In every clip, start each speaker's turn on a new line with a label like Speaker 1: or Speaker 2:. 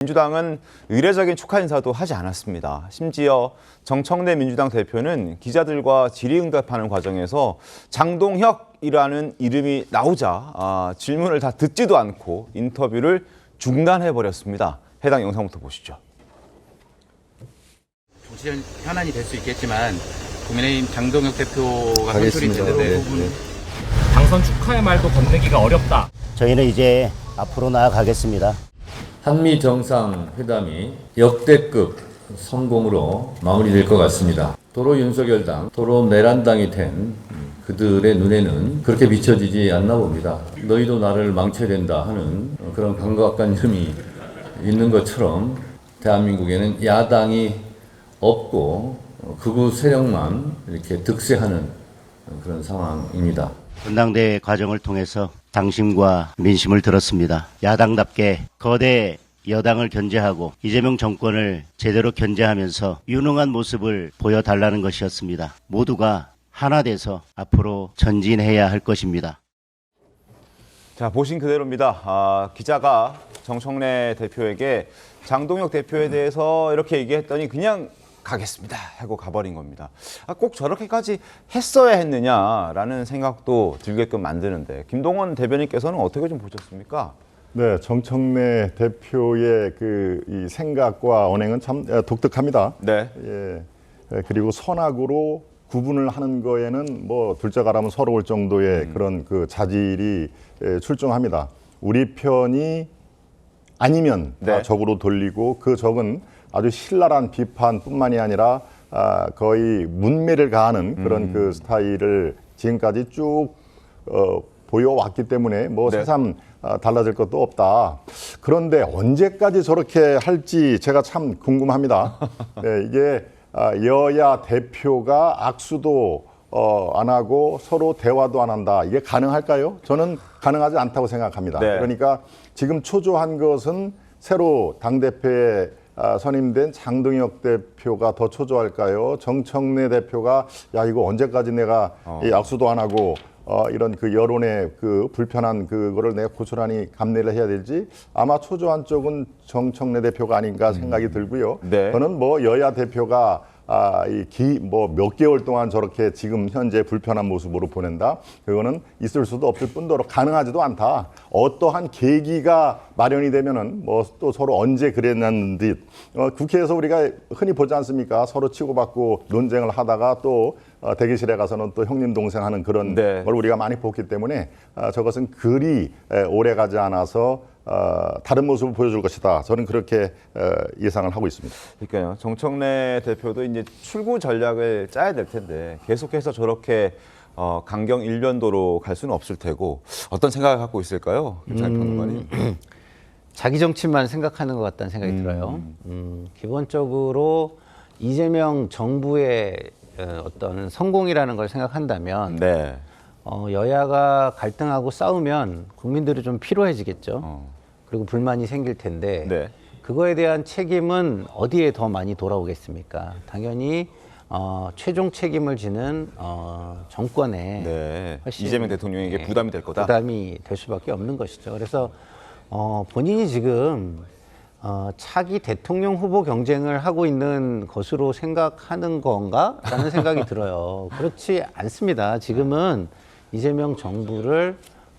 Speaker 1: 민주당은 의례적인 축하 인사도 하지 않았습니다. 심지어 정청래 민주당 대표는 기자들과 질의응답하는 과정에서 장동혁이라는 이름이 나오자 질문을 다 듣지도 않고 인터뷰를 중단해버렸습니다. 해당 영상부터 보시죠.
Speaker 2: 정치적 현안이 될 수 있겠지만 국민의힘 장동혁 대표가 선출이 됐는데
Speaker 3: 당선 축하의 말도 건네기가 어렵다.
Speaker 4: 저희는 이제 앞으로 나아가겠습니다.
Speaker 5: 한미 정상회담이 역대급 성공으로 마무리될 것 같습니다. 도로 윤석열당, 도로 내란당이 된 그들의 눈에는 그렇게 비춰지지 않나 봅니다. 너희도 나를 망쳐야 된다 하는 그런 강박관념이 있는 것처럼 대한민국에는 야당이 없고 극우 세력만 이렇게 득세하는 그런 상황입니다.
Speaker 4: 전당대회 과정을 통해서 당심과 민심을 들었습니다. 야당답게 거대 여당을 견제하고 이재명 정권을 제대로 견제하면서 유능한 모습을 보여달라는 것이었습니다. 모두가 하나 돼서 앞으로 전진해야 할 것입니다.
Speaker 1: 자, 보신 그대로입니다. 기자가 정청래 대표에게 장동혁 대표에 대해서 이렇게 얘기했더니 그냥 가겠습니다 하고 가버린 겁니다. 꼭 저렇게까지 했어야 했느냐라는 생각도 들게끔 만드는데 김동원 대변인께서는 어떻게 좀 보셨습니까?
Speaker 6: 네, 정청래 대표의 이 생각과 언행은 참 독특합니다.
Speaker 1: 네.
Speaker 6: 예, 그리고 선악으로 구분을 하는 거에는 뭐 둘째가라면 서러울 정도의 그런 그 자질이 출중합니다. 우리 편이 아니면 다 적으로 돌리고 그 적은 아주 신랄한 비판뿐만이 아니라 거의 문매를 가하는 그런 그 스타일을 지금까지 쭉 보여왔기 때문에 뭐 새삼 달라질 것도 없다. 그런데 언제까지 저렇게 할지 제가 참 궁금합니다. 네, 이게 여야 대표가 악수도 안 하고 서로 대화도 안 한다. 이게 가능할까요? 저는 가능하지 않다고 생각합니다.
Speaker 1: 네.
Speaker 6: 그러니까 지금 초조한 것은 새로 당대표에 선임된 장동혁 대표가 더 초조할까요? 정청래 대표가 야 이거 언제까지 내가 이 악수도 안 하고 이런 그 여론의 그 불편한 그거를 내가 고스란히 감내를 해야 될지 아마 초조한 쪽은 정청래 대표가 아닌가 생각이 들고요.
Speaker 1: 네.
Speaker 6: 저는 뭐 여야 대표가 뭐 몇 개월 동안 저렇게 지금 현재 불편한 모습으로 보낸다. 그거는 있을 수도 없을 뿐더러 가능하지도 않다. 어떠한 계기가 마련이 되면은 뭐 또 서로 언제 그랬는 듯 국회에서 우리가 흔히 보지 않습니까? 서로 치고받고 논쟁을 하다가 또 대기실에 가서는 또 형님 동생 하는 그런 걸 우리가 많이 봤기 때문에 저것은 그리 오래 가지 않아서 다른 모습을 보여줄 것이다. 저는 그렇게 예상을 하고 있습니다.
Speaker 1: 그러니까요. 정청래 대표도 이제 출구 전략을 짜야 될 텐데 계속해서 저렇게 강경 일변도로 갈 수는 없을 테고 어떤 생각을 갖고 있을까요? 김찬일 평론가님.
Speaker 7: 자기 정치만 생각하는 것 같다는 생각이 들어요. 기본적으로 이재명 정부의 어떤 성공이라는 걸 생각한다면 여야가 갈등하고 싸우면 국민들이 좀 피로해지겠죠. 그리고 불만이 생길 텐데 그거에 대한 책임은 어디에 더 많이 돌아오겠습니까? 당연히 최종 책임을 지는 정권에 훨씬
Speaker 1: 이재명 대통령에게 부담이 될 거다.
Speaker 7: 부담이 될 수밖에 없는 것이죠. 그래서 본인이 지금 차기 대통령 후보 경쟁을 하고 있는 것으로 생각하는 건가라는 생각이 들어요. 그렇지 않습니다. 지금은 이재명 정부를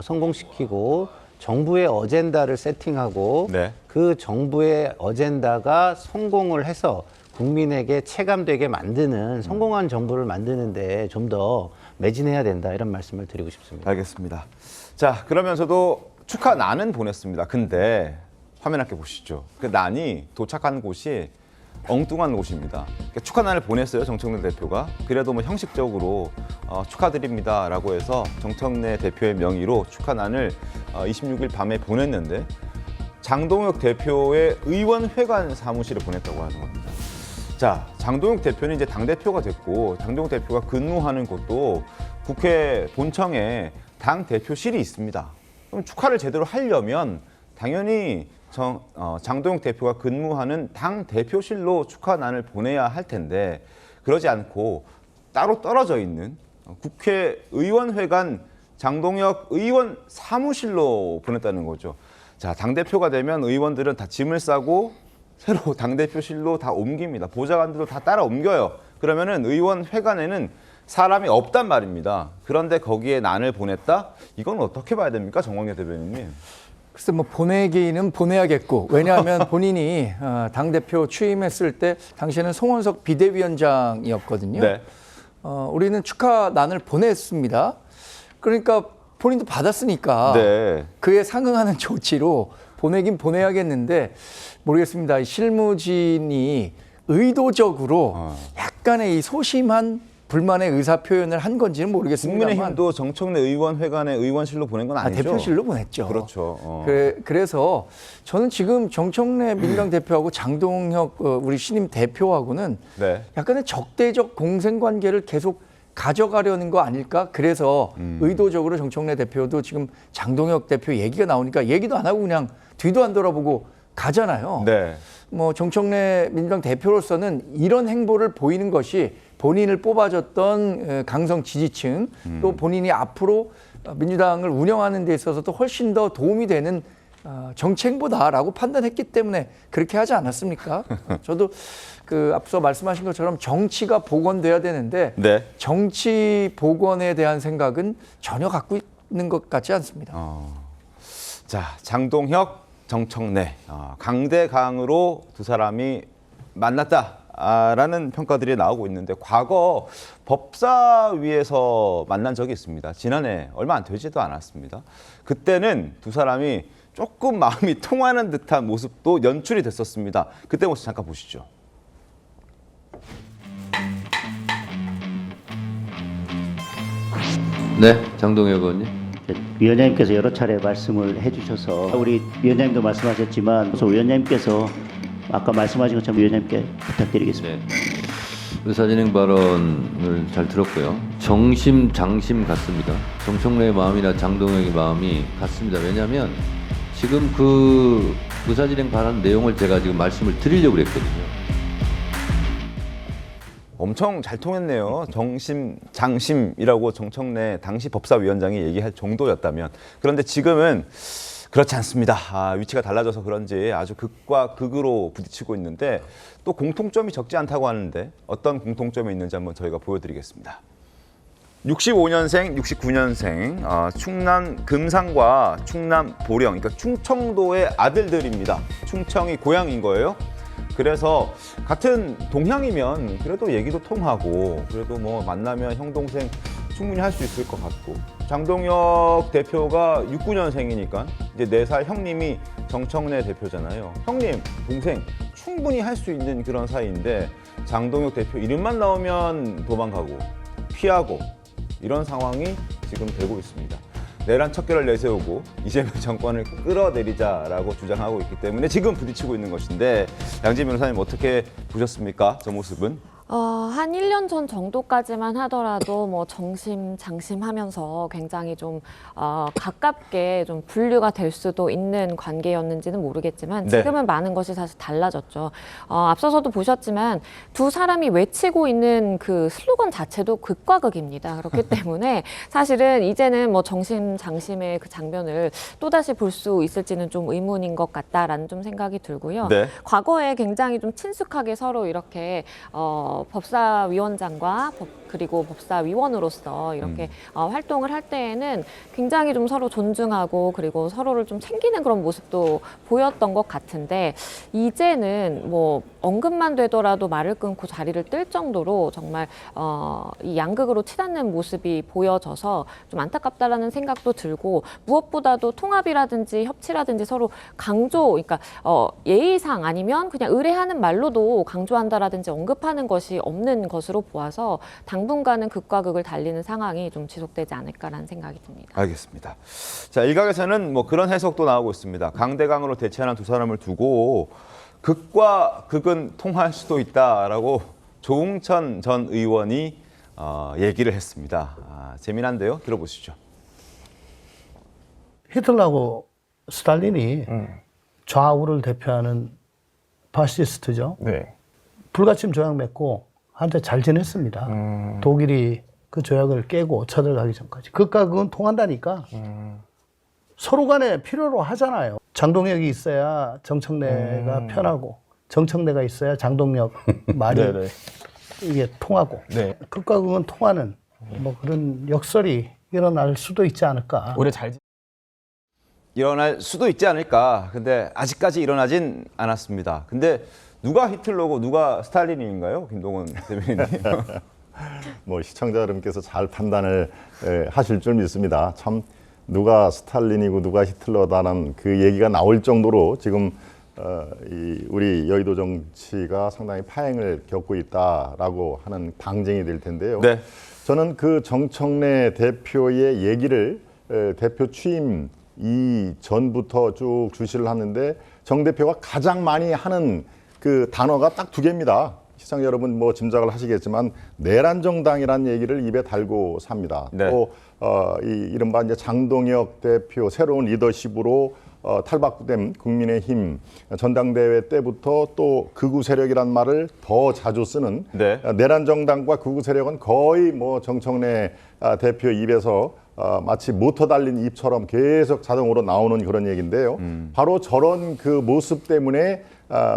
Speaker 7: 성공시키고 정부의 어젠다를 세팅하고 그 정부의 어젠다가 성공을 해서 국민에게 체감되게 만드는 성공한 정부를 만드는데 좀 더 매진해야 된다 이런 말씀을 드리고 싶습니다.
Speaker 1: 알겠습니다. 자, 그러면서도 축하난은 보냈습니다. 근데 화면 함께 보시죠. 그 난이 도착한 곳이 엉뚱한 곳입니다. 그러니까 축하난을 보냈어요, 정청래 대표가. 그래도 뭐 형식적으로 축하드립니다라고 해서 정청래 대표의 명의로 축하난을 26일 밤에 보냈는데 장동혁 대표의 의원회관 사무실에 보냈다고 하는 겁니다. 자, 장동혁 대표는 이제 당대표가 됐고 장동혁 대표가 근무하는 곳도 국회 본청에 당대표실이 있습니다. 그럼 축하를 제대로 하려면 당연히 장동혁 대표가 근무하는 당 대표실로 축하난을 보내야 할 텐데 그러지 않고 따로 떨어져 있는 국회의원회관 장동혁 의원 사무실로 보냈다는 거죠. 자, 당대표가 되면 의원들은 다 짐을 싸고 새로 당대표실로 다 옮깁니다. 보좌관들도 다 따라 옮겨요. 그러면은 의원 회관에는 사람이 없단 말입니다. 그런데 거기에 난을 보냈다? 이건 어떻게 봐야 됩니까, 정광래 대변인님?
Speaker 8: 글쎄 뭐 보내기는 보내야겠고, 왜냐하면 본인이 당대표 취임했을 때 당시에는 송원석 비대위원장이었거든요.
Speaker 1: 네.
Speaker 8: 우리는 축하난을 보냈습니다. 그러니까 본인도 받았으니까
Speaker 1: 네.
Speaker 8: 그에 상응하는 조치로 보내긴 보내야겠는데 모르겠습니다. 이 실무진이 의도적으로 약간의 이 소심한 불만의 의사 표현을 한 건지는 모르겠습니다만
Speaker 1: 국민의힘도 정청래 의원 회관에 의원실로 보낸 건 아니죠?
Speaker 8: 대표실로 보냈죠.
Speaker 1: 그렇죠.
Speaker 8: 그래서 저는 지금 정청래 민주당 대표하고 장동혁 우리 신임 대표하고는
Speaker 1: 네.
Speaker 8: 약간의 적대적 공생관계를 계속 가져가려는 거 아닐까? 그래서 의도적으로 정청래 대표도 지금 장동혁 대표 얘기가 나오니까 얘기도 안 하고 그냥 뒤도 안 돌아보고 가잖아요.
Speaker 1: 네.
Speaker 8: 뭐 정청래 민주당 대표로서는 이런 행보를 보이는 것이 본인을 뽑아줬던 강성 지지층 또 본인이 앞으로 민주당을 운영하는 데 있어서도 훨씬 더 도움이 되는 정책보다라고 판단했기 때문에 그렇게 하지 않았습니까? 저도 그 앞서 말씀하신 것처럼 정치가 복원돼야 되는데
Speaker 1: 네.
Speaker 8: 정치 복원에 대한 생각은 전혀 갖고 있는 것 같지 않습니다.
Speaker 1: 자, 장동혁, 정청래, 강대강으로 두 사람이 만났다라는 평가들이 나오고 있는데 과거 법사위에서 만난 적이 있습니다. 지난해 얼마 안 되지도 않았습니다. 그때는 두 사람이 조금 마음이 통하는 듯한 모습도 연출이 됐었습니다. 그때 모습 잠깐 보시죠.
Speaker 9: 네, 장동혁 의원님.
Speaker 4: 위원장님께서 여러 차례 말씀을 해주셔서 우리 위원장님도 말씀하셨지만 그래서 위원장님께서 아까 말씀하신 것처럼 위원장님께 부탁드리겠습니다.
Speaker 9: 네. 의사진행 발언을 잘 들었고요. 정심, 장심 같습니다. 정청래의 마음이나 장동혁의 마음이 같습니다. 왜냐하면 지금 그 의사진행 발언 내용을 제가 지금 말씀을 드리려고 그랬거든요.
Speaker 1: 엄청 잘 통했네요. 정심, 장심이라고 정청래 당시 법사위원장이 얘기할 정도였다면. 그런데 지금은 그렇지 않습니다. 위치가 달라져서 그런지 아주 극과 극으로 부딪히고 있는데 또 공통점이 적지 않다고 하는데 어떤 공통점이 있는지 한번 저희가 보여드리겠습니다. 65년생, 69년생, 충남 금산과 충남 보령, 그러니까 충청도의 아들들입니다. 충청이 고향인 거예요. 그래서 같은 동향이면 그래도 얘기도 통하고 그래도 뭐 만나면 형 동생 충분히 할 수 있을 것 같고 장동혁 대표가 69년생이니까 이제 4살 형님이 정청래 대표잖아요. 형님, 동생 충분히 할 수 있는 그런 사이인데 장동혁 대표 이름만 나오면 도망가고 피하고 이런 상황이 지금 되고 있습니다. 내란 척결을 내세우고 이재명 정권을 끌어내리자라고 주장하고 있기 때문에 지금 부딪히고 있는 것인데 양지 변호사님 어떻게 보셨습니까? 저 모습은?
Speaker 10: 한 1년 전 정도까지만 하더라도 뭐 정심, 장심하면서 굉장히 좀 가깝게 좀 분류가 될 수도 있는 관계였는지는 모르겠지만 지금은 많은 것이 사실 달라졌죠. 앞서서도 보셨지만 두 사람이 외치고 있는 그 슬로건 자체도 극과 극입니다. 그렇기 때문에 사실은 이제는 뭐 정심, 장심의 그 장면을 또다시 볼 수 있을지는 좀 의문인 것 같다라는 좀 생각이 들고요.
Speaker 1: 네.
Speaker 10: 과거에 굉장히 좀 친숙하게 서로 이렇게 법사위원장과 그리고 법사위원으로서 이렇게 활동을 할 때에는 굉장히 좀 서로 존중하고 그리고 서로를 좀 챙기는 그런 모습도 보였던 것 같은데 이제는 뭐 언급만 되더라도 말을 끊고 자리를 뜰 정도로 정말 이 양극으로 치닫는 모습이 보여져서 좀 안타깝다라는 생각도 들고 무엇보다도 통합이라든지 협치라든지 서로 그러니까 예의상 아니면 그냥 의뢰하는 말로도 강조한다라든지 언급하는 것이 없는 것으로 보아서 당분간은 극과 극을 달리는 상황이 좀 지속되지 않을까라는 생각이 듭니다.
Speaker 1: 알겠습니다. 자, 일각에서는 뭐 그런 해석도 나오고 있습니다. 강대강으로 대치하는 두 사람을 두고 극과 극은 통할 수도 있다라고 조응천 전 의원이 얘기를 했습니다. 재미난데요. 들어보시죠.
Speaker 11: 히틀러하고 스탈린이 좌우를 대표하는 파시스트죠.
Speaker 12: 네.
Speaker 11: 불가침 조약 맺고 한때 잘 지냈습니다. 독일이 그 조약을 깨고 쳐들어가기 전까지. 극과 극은 통한다니까 서로 간에 필요로 하잖아요. 장동혁이 있어야 정청래가 편하고 정청래가 있어야 장동혁 말이
Speaker 12: 네네.
Speaker 11: 이게 통하고
Speaker 12: 네.
Speaker 11: 극과 극은 통하는 뭐 그런 역설이 일어날 수도 있지 않을까.
Speaker 12: 올해 잘
Speaker 1: 일어날 수도 있지 않을까. 근데 아직까지 일어나진 않았습니다. 근데 누가 히틀러고 누가 스탈린인가요? 김동원 대변인님.
Speaker 6: 뭐 시청자 여러분께서 잘 판단을 하실 줄 믿습니다. 참 누가 스탈린이고 누가 히틀러다는 그 얘기가 나올 정도로 지금 우리 여의도 정치가 상당히 파행을 겪고 있다라고 하는 방증이 될 텐데요.
Speaker 1: 네.
Speaker 6: 저는 그 정청래 대표의 얘기를 대표 취임 이전부터 쭉 주시를 하는데 정 대표가 가장 많이 하는 그 단어가 딱 두 개입니다. 시청자 여러분 뭐 짐작을 하시겠지만 내란 정당이라는 얘기를 입에 달고 삽니다.
Speaker 1: 네.
Speaker 6: 또 이른바 이제 장동혁 대표 새로운 리더십으로 탈바꿈된 국민의힘 전당대회 때부터 또 극우 세력이란 말을 더 자주 쓰는
Speaker 1: 네.
Speaker 6: 내란 정당과 극우 세력은 거의 뭐 정청래 대표 입에서 마치 모터 달린 입처럼 계속 자동으로 나오는 그런 얘기인데요. 바로 저런 그 모습 때문에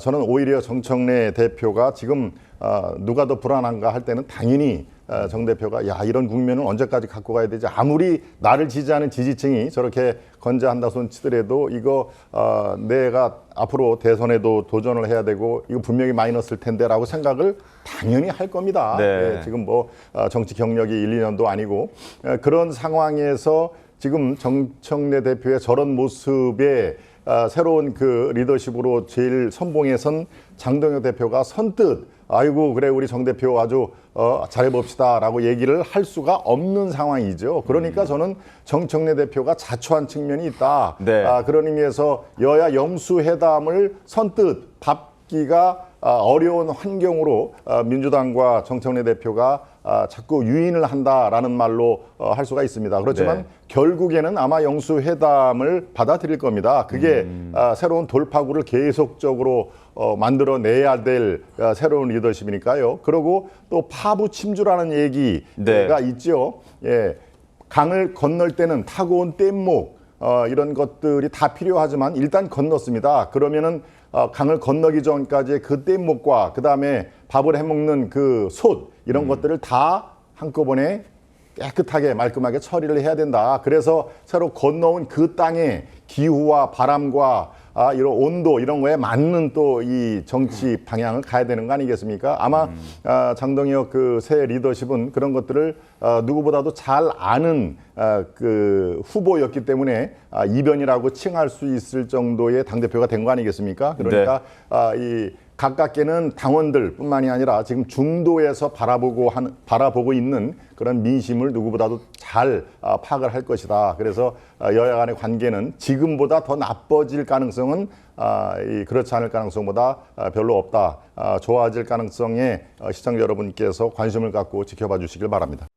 Speaker 6: 저는 오히려 정청래 대표가 지금 누가 더 불안한가 할 때는 당연히 정 대표가 야 이런 국면은 언제까지 갖고 가야 되지 아무리 나를 지지하는 지지층이 저렇게 건재한다 손 치더라도 이거 내가 앞으로 대선에도 도전을 해야 되고 이거 분명히 마이너스일 텐데라고 생각을 당연히 할 겁니다.
Speaker 1: 네.
Speaker 6: 지금 뭐 정치 경력이 1, 2년도 아니고 그런 상황에서 지금 정청래 대표의 저런 모습에 새로운 그 리더십으로 제일 선봉에 선 장동혁 대표가 선뜻 아이고 그래 우리 정 대표 아주 잘해봅시다라고 얘기를 할 수가 없는 상황이죠. 그러니까 저는 정청래 대표가 자초한 측면이 있다.
Speaker 1: 네.
Speaker 6: 그런 의미에서 여야 영수회담을 선뜻 밟기가 어려운 환경으로 민주당과 정청래 대표가 자꾸 유인을 한다라는 말로 할 수가 있습니다. 그렇지만
Speaker 1: 네.
Speaker 6: 결국에는 아마 영수회담을 받아들일 겁니다. 그게 새로운 돌파구를 계속적으로 만들어내야 될 새로운 리더십이니까요. 그리고 또 파부 침주라는 얘기가
Speaker 1: 네.
Speaker 6: 있죠. 예, 강을 건널 때는 타고 온 뗏목 이런 것들이 다 필요하지만 일단 건넜습니다. 그러면은 강을 건너기 전까지의 그 뗏목과 그 다음에 밥을 해먹는 그 솥 이런 것들을 다 한꺼번에 깨끗하게 말끔하게 처리를 해야 된다. 그래서 새로 건너온 그 땅의 기후와 바람과 이런 온도 이런 거에 맞는 또 이 정치 방향을 가야 되는 거 아니겠습니까? 아마 장동혁 그 새 리더십은 그런 것들을 누구보다도 잘 아는 그 후보였기 때문에 이변이라고 칭할 수 있을 정도의 당대표가 된 거 아니겠습니까? 그러니까 이 가깝게는 당원들뿐만이 아니라 지금 중도에서 바라보고 있는 그런 민심을 누구보다도 잘 파악을 할 것이다. 그래서 여야 간의 관계는 지금보다 더 나빠질 가능성은 그렇지 않을 가능성보다 별로 없다. 좋아질 가능성에 시청자 여러분께서 관심을 갖고 지켜봐 주시길 바랍니다.